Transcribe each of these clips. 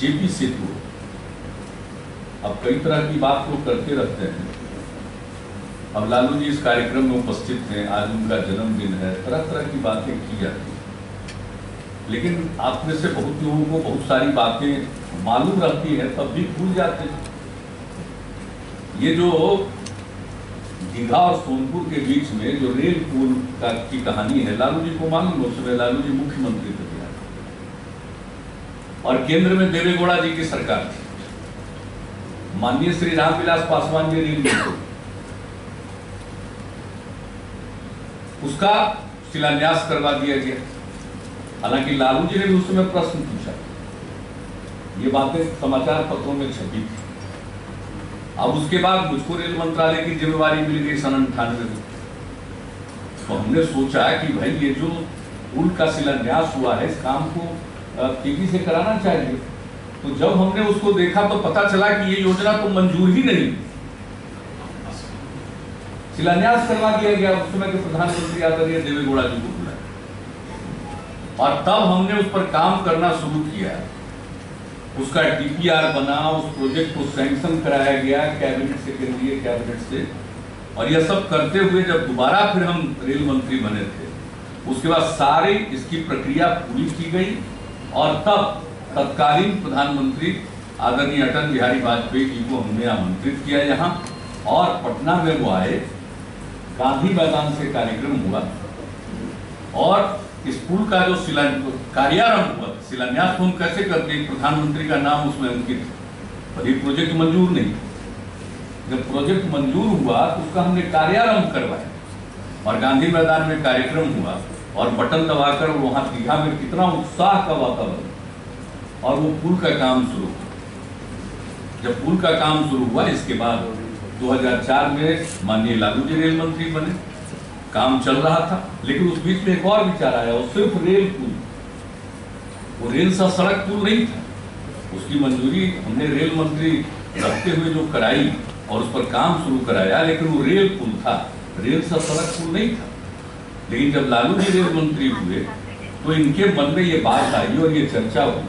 JP सेतु। अब कई तरह की बात लोग करते रहते हैं। अब लालू जी इस कार्यक्रम में उपस्थित हैं, आज उनका जन्मदिन है, तरह तरह की बातें की जाती हैं, लेकिन आप में से बहुत लोगों को बहुत सारी बातें मालूम रहती है, तब भी भूल जाते हैं। ये जो दीघा और सोनपुर के बीच में जो रेल पुल की कहानी है, लालू जी को मालूम, उस समय लालू जी मुख्यमंत्री थे बिहार और केंद्र में देवेगौड़ा जी की सरकार थी। माननीय श्री रामविलास पासवान जी रेल मंत्री, उसका शिलान्यास करवा दिया गया। हालांकि लालू जी ने भी उस समय प्रश्न पूछा, ये बातें समाचार पत्रों में छपी थी। अब उसके बाद मुझको रेल मंत्रालय की जिम्मेवारी मिल गई सन 98 में। तो हमने सोचा कि भाई ये जो पुल का शिलान्यास हुआ है, इस काम को तेजी से कराना चाहिए। तो जब हमने उसको देखा तो पता चला कि ये योजना तो मंजूर ही नहीं, शिलान्यास करवा दिया गया। उस समय के प्रधानमंत्री आदरणीय देवेगौड़ा जी को बुलाया और तब हमने उस पर काम करना शुरू किया। उसका डीपीआर बना, उस प्रोजेक्ट को सैंक्शन कराया गया कैबिनेट से, केंद्रीय कैबिनेट से। और यह सब करते हुए जब दोबारा फिर हम रेल मंत्री बने थे, उसके बाद सारी इसकी प्रक्रिया पूरी की गई और तब तत्कालीन प्रधानमंत्री आदरणीय अटल बिहारी वाजपेयी जी को हमने आमंत्रित किया यहाँ, और पटना में वो आए, गांधी मैदान से कार्यक्रम हुआ और इस पुल का जो कार्यारंभ हुआ, शिलान्यास हम कैसे करते हैं, प्रधानमंत्री का नाम उसमें अंकित, पर ये प्रोजेक्ट मंजूर नहीं। जब प्रोजेक्ट मंजूर हुआ तो उसका हमने कार्यारंभ करवाया और गांधी मैदान में कार्यक्रम हुआ और बटन दबाकर वहां दीघा में कितना उत्साह का वातावरण, और वो पुल का काम शुरू हुआ। जब पुल का काम शुरू हुआ, इसके बाद 2004 में माननीय लालू जी रेल मंत्री बने, काम चल रहा था। लेकिन उस बीच में एक और विचार आया, वो सिर्फ रेल पुल, वो रेल सा सड़क पुल नहीं था। उसकी मंजूरी हमने रेल मंत्री रखते हुए जो कराई और उस पर काम शुरू कराया, लेकिन वो रेल पुल था, रेल सा सड़क पुल नहीं था। लेकिन जब लालू जी रेल मंत्री हुए तो इनके मन में ये बात आई और ये चर्चा हुई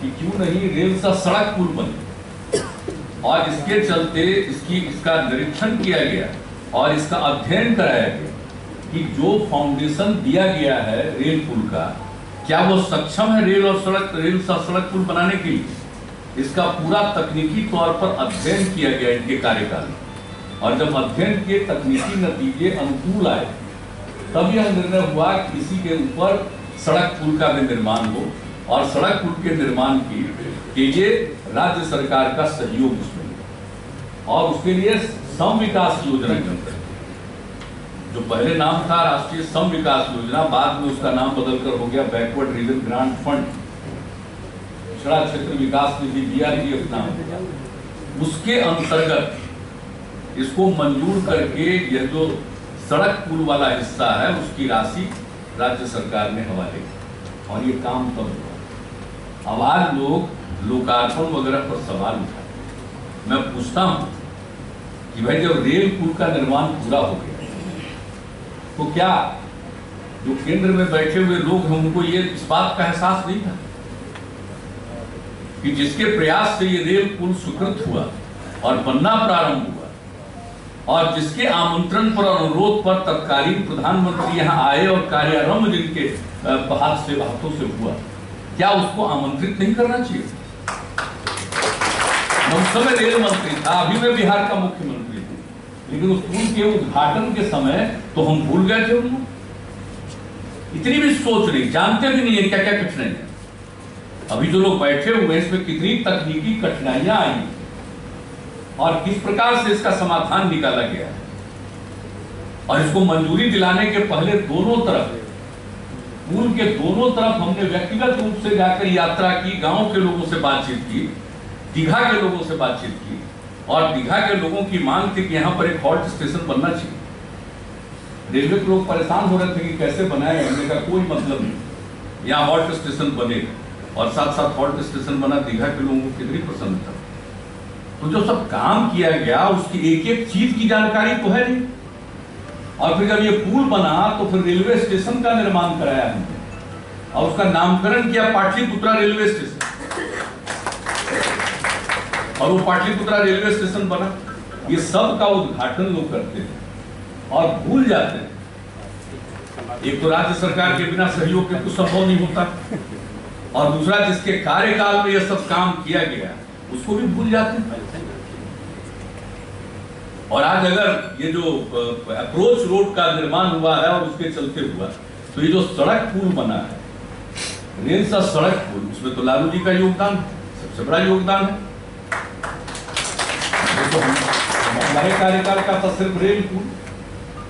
कि क्यों नहीं रेल सा सड़क पुल बने, और इसके चलते इसका निरीक्षण किया गया और इसका अध्ययन कराया गया कि जो फाउंडेशन दिया गया है रेल पुल का, क्या वो सक्षम है रेल सा सड़क पुल बनाने के लिए। इसका पूरा तकनीकी तौर पर अध्ययन किया गया इनके कार्यकाल में, और जब अध्ययन के तकनीकी नतीजे अनुकूल आए तब यह निर्णय हुआ कि इसी के ऊपर सड़क पुल का भी निर्माण हो, और सड़क पुल के निर्माण के लिए राज्य सरकार का सहयोग उसमें, और उसके लिए सम विकास योजना के अंतर्गत, जो पहले नाम था राष्ट्रीय सम विकास योजना, बाद में उसका नाम बदलकर हो गया बैकवर्ड रीजन ग्रांट फंड, पिछड़ा क्षेत्र विकास निधि, BRGF नाम होगा, उसके अंतर्गत इसको मंजूर करके यह जो सड़क पुल वाला हिस्सा है उसकी राशि राज्य सरकार ने हवाले की, और ये काम तब हुआ। अब आज लोग लोकार्पण वगैरह पर सवाल उठाते। मैं पूछता हूं कि भाई जब रेल पुल का निर्माण पूरा हो गया तो क्या जो केंद्र में बैठे हुए लोग हैं उनको ये इस बात का एहसास नहीं था कि जिसके प्रयास से ये रेल पुल स्वीकृत हुआ और बनना प्रारंभ हुआ, और जिसके आमंत्रण पर और अनुरोध पर तत्कालीन प्रधानमंत्री यहाँ आए और कार्यारंभ जिनके हाथों से हुआ, क्या उसको आमंत्रित नहीं करना चाहिए? उस समय रेल मंत्री था, अभी मैं बिहार का मुख्यमंत्री हूँ, लेकिन उस पुल के उद्घाटन के समय तो हम भूल गए थे उनको। इतनी भी सोच नहीं, जानते भी नहीं है क्या क्या कठिनाई है। अभी जो लोग बैठे हुए हैं इसमें कितनी तकनीकी कठिनाइयां आई और किस प्रकार से इसका समाधान निकाला गया है। और इसको मंजूरी दिलाने के पहले दोनों तरफ, पुल के दोनों तरफ हमने व्यक्तिगत रूप से जाकर यात्रा की, गांव के लोगों से बातचीत की, दीघा के लोगों से बातचीत की, और दीघा के लोगों की मांग थी कि यहाँ पर एक हॉल्ट स्टेशन बनना चाहिए। रेलवे के लोग परेशान हो रहे थे कि कैसे बनाए, हमने का कोई मतलब नहीं, यहाँ हॉल्ट स्टेशन बनेगा, और साथ साथ हॉल्ट स्टेशन बना। दीघा के लोगों को कितनी प्रसन्नता। तो जो सब काम किया गया उसकी एक एक चीज की जानकारी तो है नहीं, और फिर जब ये पुल बना तो फिर रेलवे स्टेशन का निर्माण कराया हमने और उसका नामकरण किया पाटलिपुत्रा रेलवे स्टेशन। और वो पाटलिपुत्रा रेलवे स्टेशन बना। ये सब का उद्घाटन लोग करते हैं और भूल जाते हैं। एक तो राज्य सरकार के बिना सहयोग के कुछ संभव नहीं होता, और दूसरा जिसके कार्यकाल में यह सब काम किया गया उसको भी भूल जाते हैं। और आज अगर ये जो अप्रोच रोड का निर्माण हुआ है और उसके चलते हुआ, तो ये जो सड़क पुल बना है, रेल सा सड़क पुल, उसमें तो लालू जी का योगदान सबसे बड़ा योगदान है। तो हमारे कार्यकाल का था सिर्फ रेल पुल,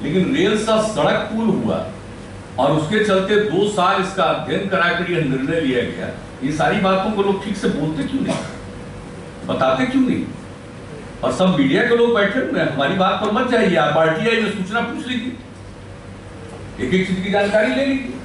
लेकिन रेल सा सड़क पुल हुआ और उसके चलते 2 साल इसका अध्ययन कराकर यह निर्णय लिया गया। ये सारी बातों को लोग ठीक से बोलते क्यों नहीं, बताते क्यों नहीं? और सब मीडिया के लोग बैठे हुए हैं, हमारी बात पर मत जाइए। आप RTI में सूचना पूछ लीजिए, एक एक चीज की जानकारी ले लीजिए।